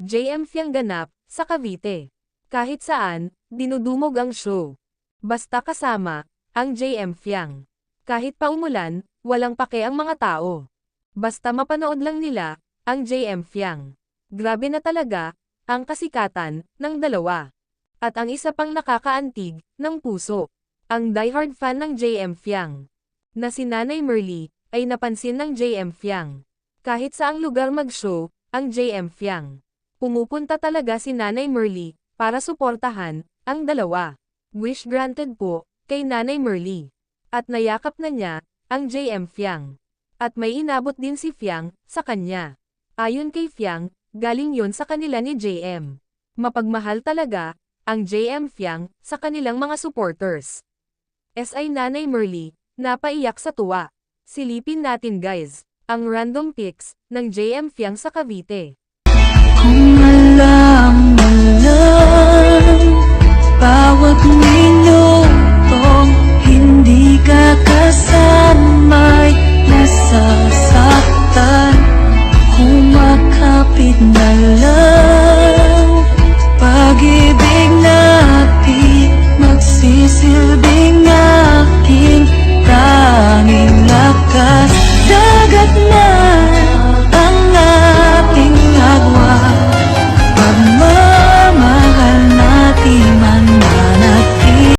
JM Fiang ganap, sa Cavite. Kahit saan, dinudumog ang show. Basta kasama, ang JM Fiang. Kahit pa umulan, walang pake ang mga tao. Basta mapanood lang nila, ang JM Fiang. Grabe na talaga, ang kasikatan, ng dalawa. At ang isa pang nakakaantig, ng puso. Ang diehard fan ng JM Fiang. Na si Nanay Merly, ay napansin ng JM Fiang. Kahit saang lugar mag-show, ang JM Fiang. Pumupunta talaga si Nanay Merly, para suportahan, ang dalawa. Wish granted po, kay Nanay Merly. At nayakap na niya, ang JM Fiang. At may inabot din si Fiang, sa kanya. Ayon kay Fiang, galing yon sa kanila ni JM. Mapagmahal talaga, ang JM Fiang, sa kanilang mga supporters. SI Nanay Merly, napaiyak sa tuwa. Silipin natin guys, ang random pics, ng JM Fiang sa Cavite. Kung alam mo lang, bawat minutong hindi ka kasama'y nasasaktan. Kumakapit na lang